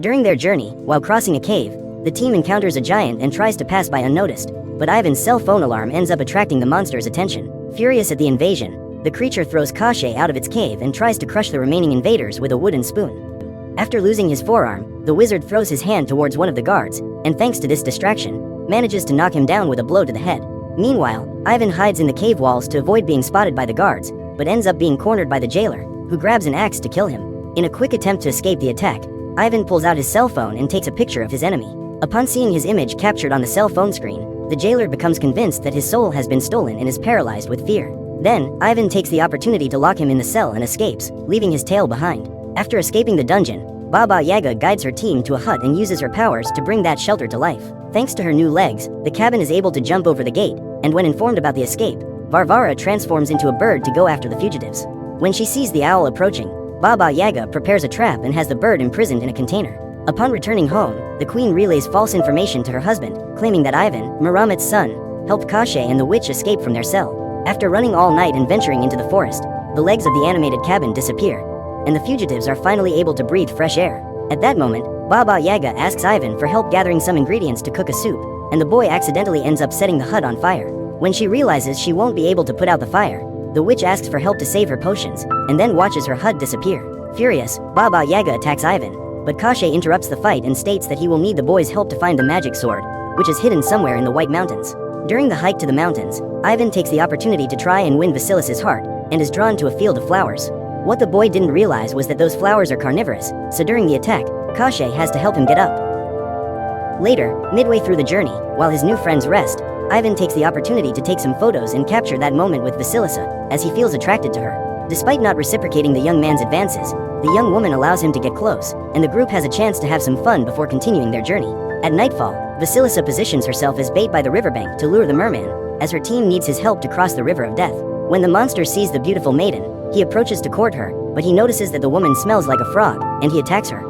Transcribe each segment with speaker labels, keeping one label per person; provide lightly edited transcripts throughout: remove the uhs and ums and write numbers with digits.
Speaker 1: During their journey, while crossing a cave, the team encounters a giant and tries to pass by unnoticed, but Ivan's cell phone alarm ends up attracting the monster's attention. Furious at the invasion, the creature throws Kashe out of its cave and tries to crush the remaining invaders with a wooden spoon. After losing his forearm, the wizard throws his hand towards one of the guards, and thanks to this distraction, manages to knock him down with a blow to the head. Meanwhile, Ivan hides in the cave walls to avoid being spotted by the guards, but ends up being cornered by the jailer, who grabs an axe to kill him. In a quick attempt to escape the attack, Ivan pulls out his cell phone and takes a picture of his enemy. Upon seeing his image captured on the cell phone screen, the jailer becomes convinced that his soul has been stolen and is paralyzed with fear. Then, Ivan takes the opportunity to lock him in the cell and escapes, leaving his tail behind. After escaping the dungeon, Baba Yaga guides her team to a hut and uses her powers to bring that shelter to life. Thanks to her new legs, the cabin is able to jump over the gate, and when informed about the escape, Varvara transforms into a bird to go after the fugitives. When she sees the owl approaching, Baba Yaga prepares a trap and has the bird imprisoned in a container. Upon returning home, the queen relays false information to her husband, claiming that Ivan, Miramit's son, helped Kashe and the witch escape from their cell. After running all night and venturing into the forest, the legs of the animated cabin disappear, and the fugitives are finally able to breathe fresh air. At that moment, Baba Yaga asks Ivan for help gathering some ingredients to cook a soup, and the boy accidentally ends up setting the hut on fire. When she realizes she won't be able to put out the fire, the witch asks for help to save her potions, and then watches her hut disappear. Furious, Baba Yaga attacks Ivan, but Kashe interrupts the fight and states that he will need the boy's help to find the magic sword, which is hidden somewhere in the White Mountains. During the hike to the mountains, Ivan takes the opportunity to try and win Vasilis's heart, and is drawn to a field of flowers. What the boy didn't realize was that those flowers are carnivorous, so during the attack, Kashe has to help him get up. Later, midway through the journey, while his new friends rest, Ivan takes the opportunity to take some photos and capture that moment with Vasilisa, as he feels attracted to her. Despite not reciprocating the young man's advances, the young woman allows him to get close, and the group has a chance to have some fun before continuing their journey. At nightfall, Vasilisa positions herself as bait by the riverbank to lure the merman, as her team needs his help to cross the River of Death. When the monster sees the beautiful maiden, he approaches to court her, but he notices that the woman smells like a frog, and he attacks her.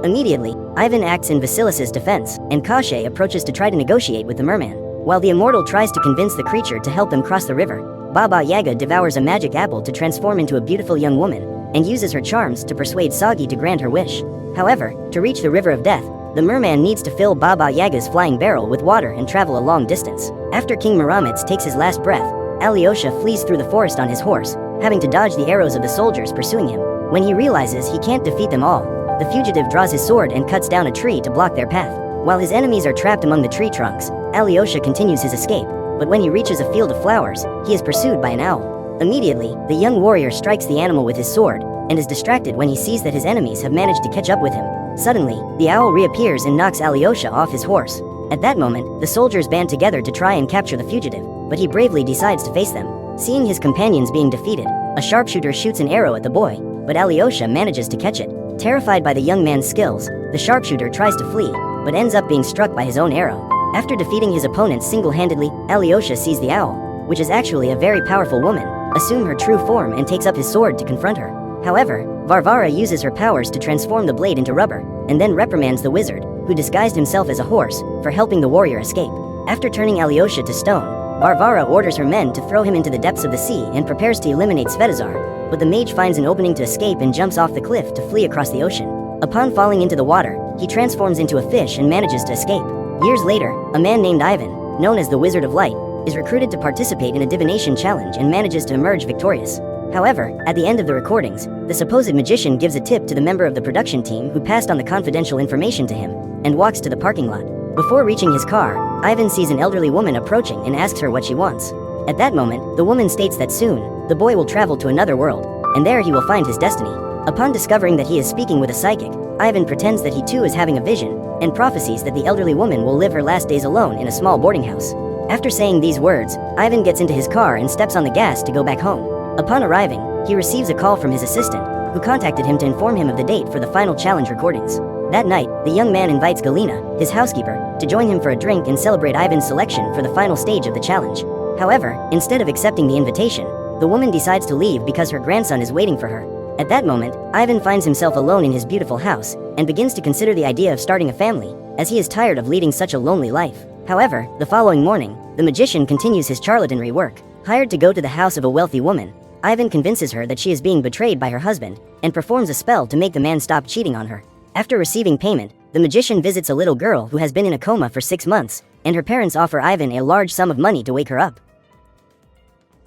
Speaker 1: Immediately, Ivan acts in Vasilisa's defense, and Kashe approaches to try to negotiate with the merman. While the immortal tries to convince the creature to help them cross the river, Baba Yaga devours a magic apple to transform into a beautiful young woman, and uses her charms to persuade Sagi to grant her wish. However, to reach the River of Death, the merman needs to fill Baba Yaga's flying barrel with water and travel a long distance. After King Miramitz takes his last breath, Alyosha flees through the forest on his horse, having to dodge the arrows of the soldiers pursuing him. When he realizes he can't defeat them all, the fugitive draws his sword and cuts down a tree to block their path. While his enemies are trapped among the tree trunks, Alyosha continues his escape, but when he reaches a field of flowers, he is pursued by an owl. Immediately, the young warrior strikes the animal with his sword, and is distracted when he sees that his enemies have managed to catch up with him. Suddenly, the owl reappears and knocks Alyosha off his horse. At that moment, the soldiers band together to try and capture the fugitive, but he bravely decides to face them. Seeing his companions being defeated, a sharpshooter shoots an arrow at the boy, but Alyosha manages to catch it. Terrified by the young man's skills, the sharpshooter tries to flee, but ends up being struck by his own arrow. After defeating his opponent single-handedly, Alyosha sees the owl, which is actually a very powerful woman, assume her true form and takes up his sword to confront her. However, Varvara uses her powers to transform the blade into rubber, and then reprimands the wizard, who disguised himself as a horse, for helping the warrior escape. After turning Alyosha to stone, Varvara orders her men to throw him into the depths of the sea and prepares to eliminate Svetozar, but the mage finds an opening to escape and jumps off the cliff to flee across the ocean. Upon falling into the water, he transforms into a fish and manages to escape. Years later, a man named Ivan, known as the Wizard of Light, is recruited to participate in a divination challenge and manages to emerge victorious. However, at the end of the recordings, the supposed magician gives a tip to the member of the production team who passed on the confidential information to him, and walks to the parking lot. Before reaching his car, Ivan sees an elderly woman approaching and asks her what she wants. At that moment, the woman states that soon, the boy will travel to another world, and there he will find his destiny. Upon discovering that he is speaking with a psychic, Ivan pretends that he too is having a vision, and prophesies that the elderly woman will live her last days alone in a small boarding house. After saying these words, Ivan gets into his car and steps on the gas to go back home. Upon arriving, he receives a call from his assistant, who contacted him to inform him of the date for the final challenge recordings. That night, the young man invites Galina, his housekeeper, to join him for a drink and celebrate Ivan's selection for the final stage of the challenge. However, instead of accepting the invitation, the woman decides to leave because her grandson is waiting for her. At that moment, Ivan finds himself alone in his beautiful house, and begins to consider the idea of starting a family, as he is tired of leading such a lonely life. However, the following morning, the magician continues his charlatanry work. Hired to go to the house of a wealthy woman, Ivan convinces her that she is being betrayed by her husband, and performs a spell to make the man stop cheating on her. After receiving payment, the magician visits a little girl who has been in a coma for 6 months, and her parents offer Ivan a large sum of money to wake her up.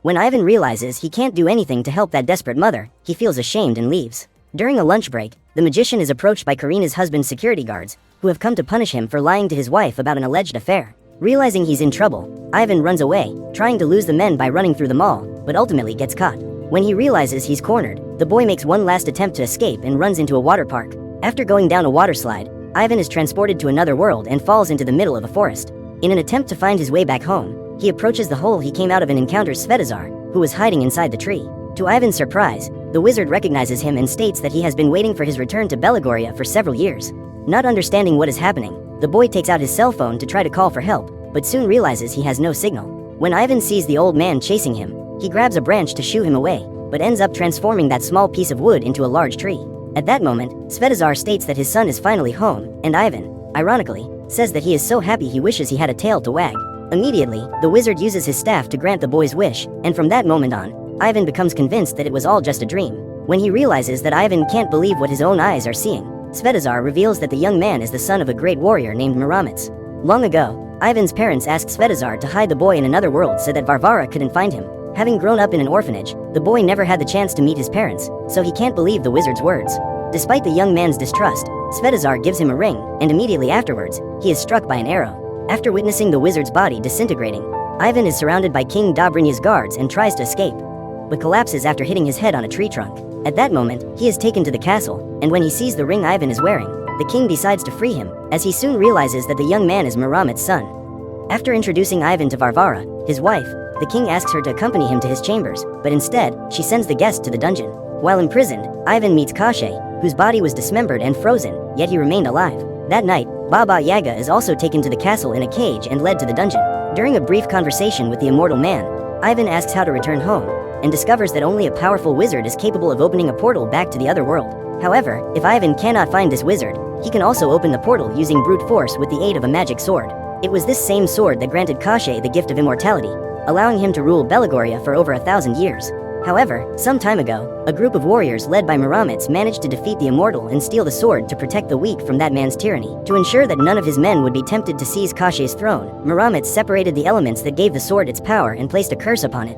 Speaker 1: When Ivan realizes he can't do anything to help that desperate mother, he feels ashamed and leaves. During a lunch break, the magician is approached by Karina's husband's security guards, who have come to punish him for lying to his wife about an alleged affair. Realizing he's in trouble, Ivan runs away, trying to lose the men by running through the mall, but ultimately gets caught. When he realizes he's cornered, the boy makes one last attempt to escape and runs into a water park. After going down a water slide, Ivan is transported to another world and falls into the middle of a forest. In an attempt to find his way back home, he approaches the hole he came out of and encounters Svetozar, who was hiding inside the tree. To Ivan's surprise, the wizard recognizes him and states that he has been waiting for his return to Belagoria for several years. Not understanding what is happening, the boy takes out his cell phone to try to call for help, but soon realizes he has no signal. When Ivan sees the old man chasing him, he grabs a branch to shoo him away, but ends up transforming that small piece of wood into a large tree. At that moment, Svetozar states that his son is finally home, and Ivan, ironically, says that he is so happy he wishes he had a tail to wag. Immediately, the wizard uses his staff to grant the boy's wish, and from that moment on, Ivan becomes convinced that it was all just a dream. When he realizes that Ivan can't believe what his own eyes are seeing, Svetozar reveals that the young man is the son of a great warrior named Miramitz. Long ago, Ivan's parents asked Svetozar to hide the boy in another world so that Varvara couldn't find him. Having grown up in an orphanage, the boy never had the chance to meet his parents, so he can't believe the wizard's words. Despite the young man's distrust, Svetozar gives him a ring, and immediately afterwards, he is struck by an arrow. After witnessing the wizard's body disintegrating, Ivan is surrounded by King Dobrinya's guards and tries to escape, but collapses after hitting his head on a tree trunk. At that moment, he is taken to the castle, and when he sees the ring Ivan is wearing, the king decides to free him, as he soon realizes that the young man is Miramitz's son. After introducing Ivan to Varvara, his wife, the king asks her to accompany him to his chambers, but instead, she sends the guest to the dungeon. While imprisoned, Ivan meets Koshe, whose body was dismembered and frozen, yet he remained alive. That night, Baba Yaga is also taken to the castle in a cage and led to the dungeon. During a brief conversation with the immortal man, Ivan asks how to return home, and discovers that only a powerful wizard is capable of opening a portal back to the other world. However, if Ivan cannot find this wizard, he can also open the portal using brute force with the aid of a magic sword. It was this same sword that granted Koshe the gift of immortality, allowing him to rule Belagoria for over 1,000 years. However, some time ago, a group of warriors led by Miramitz managed to defeat the immortal and steal the sword to protect the weak from that man's tyranny. To ensure that none of his men would be tempted to seize Koshe's throne, Miramitz separated the elements that gave the sword its power and placed a curse upon it.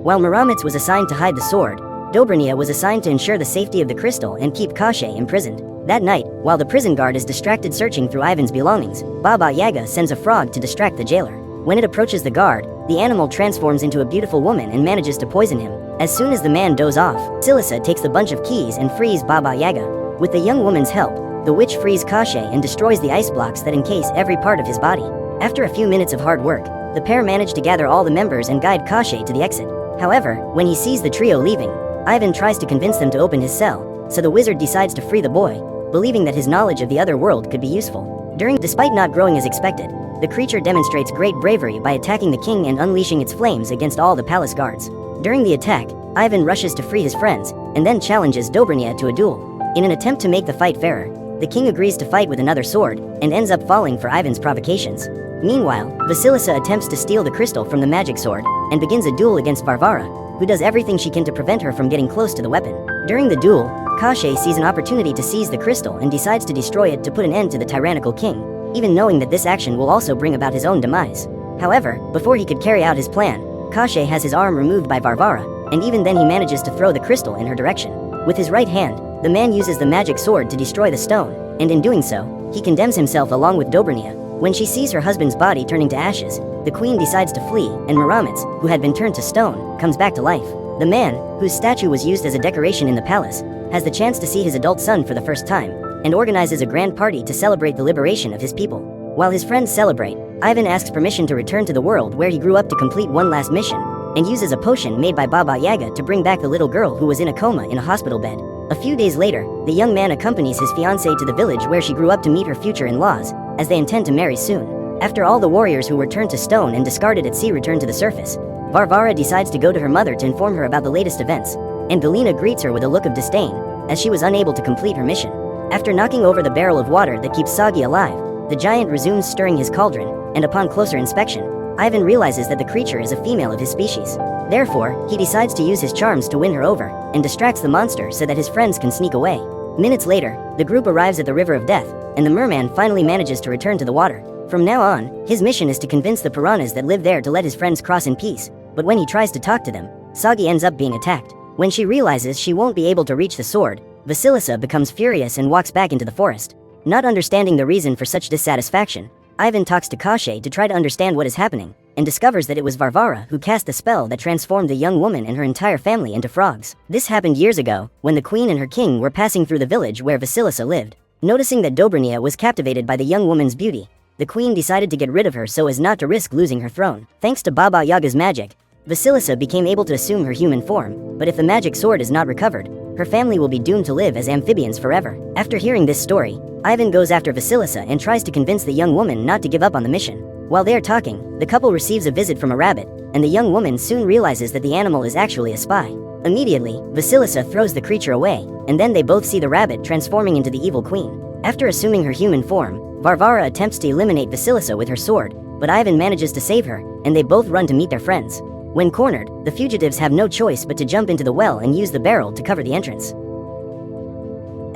Speaker 1: While Miramitz was assigned to hide the sword, Dobrynya was assigned to ensure the safety of the crystal and keep Koshe imprisoned. That night, while the prison guard is distracted searching through Ivan's belongings, Baba Yaga sends a frog to distract the jailer. When it approaches the guard, the animal transforms into a beautiful woman and manages to poison him. As soon as the man dozes off, Silissa takes the bunch of keys and frees Baba Yaga. With the young woman's help, the witch frees Koshe and destroys the ice blocks that encase every part of his body. After a few minutes of hard work, the pair manage to gather all the members and guide Koshe to the exit. However, when he sees the trio leaving, Ivan tries to convince them to open his cell, so the wizard decides to free the boy, believing that his knowledge of the other world could be useful. Despite not growing as expected, the creature demonstrates great bravery by attacking the king and unleashing its flames against all the palace guards. During the attack, Ivan rushes to free his friends, and then challenges Dobrynya to a duel. In an attempt to make the fight fairer, the king agrees to fight with another sword, and ends up falling for Ivan's provocations. Meanwhile, Vasilisa attempts to steal the crystal from the magic sword, and begins a duel against Varvara, who does everything she can to prevent her from getting close to the weapon. During the duel, Koshe sees an opportunity to seize the crystal and decides to destroy it to put an end to the tyrannical king, even knowing that this action will also bring about his own demise. However, before he could carry out his plan, Koshe has his arm removed by Varvara, and even then he manages to throw the crystal in her direction. With his right hand, the man uses the magic sword to destroy the stone, and in doing so, he condemns himself along with Dobrynya. When she sees her husband's body turning to ashes, the queen decides to flee, and Miramitz, who had been turned to stone, comes back to life. The man, whose statue was used as a decoration in the palace, has the chance to see his adult son for the first time, and organizes a grand party to celebrate the liberation of his people. While his friends celebrate, Ivan asks permission to return to the world where he grew up to complete one last mission, and uses a potion made by Baba Yaga to bring back the little girl who was in a coma in a hospital bed. A few days later, the young man accompanies his fiancée to the village where she grew up to meet her future in-laws, as they intend to marry soon. After all the warriors who were turned to stone and discarded at sea return to the surface, Varvara decides to go to her mother to inform her about the latest events, and Galina greets her with a look of disdain, as she was unable to complete her mission. After knocking over the barrel of water that keeps Sagi alive, the giant resumes stirring his cauldron, and upon closer inspection, Ivan realizes that the creature is a female of his species. Therefore, he decides to use his charms to win her over, and distracts the monster so that his friends can sneak away. Minutes later, the group arrives at the River of Death, and the merman finally manages to return to the water. From now on, his mission is to convince the piranhas that live there to let his friends cross in peace, but when he tries to talk to them, Sagi ends up being attacked. When she realizes she won't be able to reach the sword, Vasilisa becomes furious and walks back into the forest. Not understanding the reason for such dissatisfaction, Ivan talks to Koschei to try to understand what is happening, and discovers that it was Varvara who cast the spell that transformed the young woman and her entire family into frogs. This happened years ago, when the queen and her king were passing through the village where Vasilisa lived. Noticing that Dobrynya was captivated by the young woman's beauty, the queen decided to get rid of her so as not to risk losing her throne. Thanks to Baba Yaga's magic, Vasilisa became able to assume her human form, but if the magic sword is not recovered, her family will be doomed to live as amphibians forever. After hearing this story, Ivan goes after Vasilisa and tries to convince the young woman not to give up on the mission. While they are talking, the couple receives a visit from a rabbit, and the young woman soon realizes that the animal is actually a spy. Immediately, Vasilisa throws the creature away, and then they both see the rabbit transforming into the evil queen. After assuming her human form, Varvara attempts to eliminate Vasilisa with her sword, but Ivan manages to save her, and they both run to meet their friends. When cornered, the fugitives have no choice but to jump into the well and use the barrel to cover the entrance.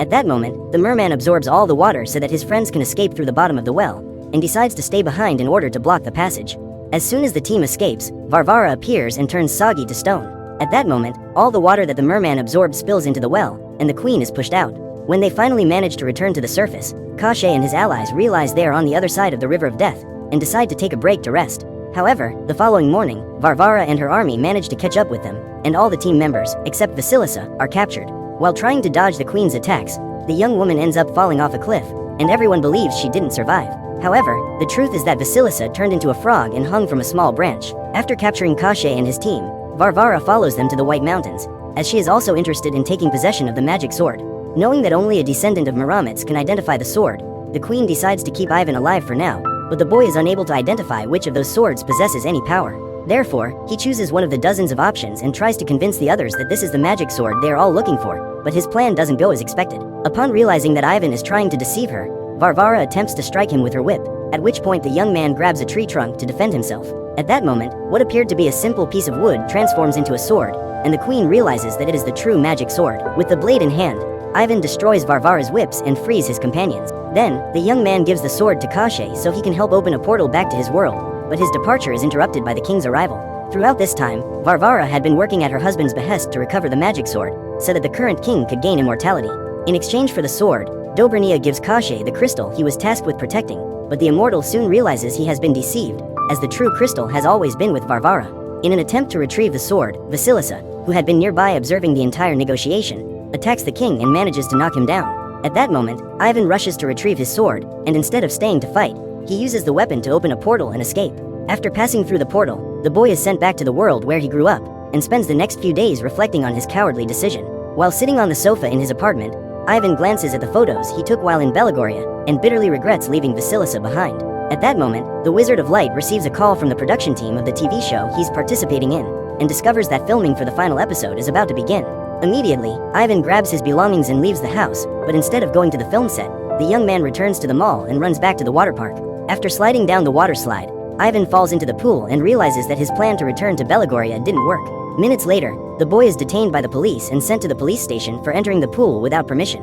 Speaker 1: At that moment, the merman absorbs all the water so that his friends can escape through the bottom of the well, and decides to stay behind in order to block the passage. As soon as the team escapes, Varvara appears and turns Sagi to stone. At that moment, all the water that the merman absorbed spills into the well, and the queen is pushed out. When they finally manage to return to the surface, Koschei and his allies realize they are on the other side of the River of Death, and decide to take a break to rest. However, the following morning, Varvara and her army manage to catch up with them, and all the team members, except Vasilisa, are captured. While trying to dodge the queen's attacks, the young woman ends up falling off a cliff, and everyone believes she didn't survive. However, the truth is that Vasilisa turned into a frog and hung from a small branch. After capturing Koschei and his team, Varvara follows them to the White Mountains, as she is also interested in taking possession of the magic sword. Knowing that only a descendant of Miramitz can identify the sword, the queen decides to keep Ivan alive for now, but the boy is unable to identify which of those swords possesses any power. Therefore, he chooses one of the dozens of options and tries to convince the others that this is the magic sword they are all looking for, but his plan doesn't go as expected. Upon realizing that Ivan is trying to deceive her, Varvara attempts to strike him with her whip, at which point the young man grabs a tree trunk to defend himself. At that moment, what appeared to be a simple piece of wood transforms into a sword, and the queen realizes that it is the true magic sword. With the blade in hand, Ivan destroys Varvara's whips and frees his companions. Then, the young man gives the sword to Koschei so he can help open a portal back to his world, but his departure is interrupted by the king's arrival. Throughout this time, Varvara had been working at her husband's behest to recover the magic sword, so that the current king could gain immortality. In exchange for the sword, Dobrynya gives Koschei the crystal he was tasked with protecting, but the immortal soon realizes he has been deceived, as the true crystal has always been with Varvara. In an attempt to retrieve the sword, Vasilisa, who had been nearby observing the entire negotiation, attacks the king and manages to knock him down. At that moment, Ivan rushes to retrieve his sword, and instead of staying to fight, he uses the weapon to open a portal and escape. After passing through the portal, the boy is sent back to the world where he grew up, and spends the next few days reflecting on his cowardly decision. While sitting on the sofa in his apartment, Ivan glances at the photos he took while in Belagoria, and bitterly regrets leaving Vasilisa behind. At that moment, the Wizard of Light receives a call from the production team of the TV show he's participating in, and discovers that filming for the final episode is about to begin. Immediately, Ivan grabs his belongings and leaves the house, but instead of going to the film set, the young man returns to the mall and runs back to the water park. After sliding down the water slide, Ivan falls into the pool and realizes that his plan to return to Belagoria didn't work. Minutes later, the boy is detained by the police and sent to the police station for entering the pool without permission.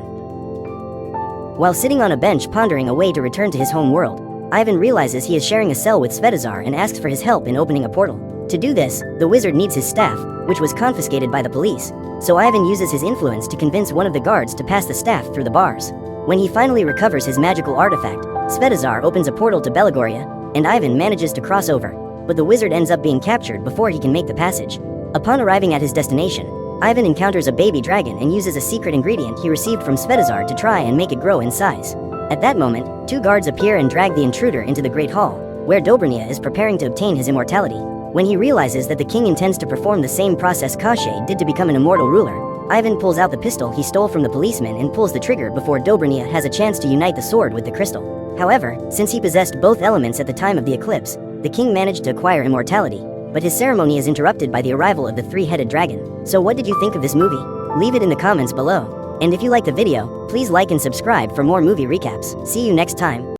Speaker 1: While sitting on a bench pondering a way to return to his home world, Ivan realizes he is sharing a cell with Svetozar and asks for his help in opening a portal. To do this, the wizard needs his staff, which was confiscated by the police, so Ivan uses his influence to convince one of the guards to pass the staff through the bars. When he finally recovers his magical artifact, Svetozar opens a portal to Belagoria, and Ivan manages to cross over, but the wizard ends up being captured before he can make the passage. Upon arriving at his destination, Ivan encounters a baby dragon and uses a secret ingredient he received from Svetozar to try and make it grow in size. At that moment, two guards appear and drag the intruder into the Great Hall, where Dobrynya is preparing to obtain his immortality. When he realizes that the king intends to perform the same process Koschei did to become an immortal ruler, Ivan pulls out the pistol he stole from the policeman and pulls the trigger before Dobrynya has a chance to unite the sword with the crystal. However, since he possessed both elements at the time of the eclipse, the king managed to acquire immortality, but his ceremony is interrupted by the arrival of the three-headed dragon. So what did you think of this movie? Leave it in the comments below. And if you liked the video, please like and subscribe for more movie recaps. See you next time.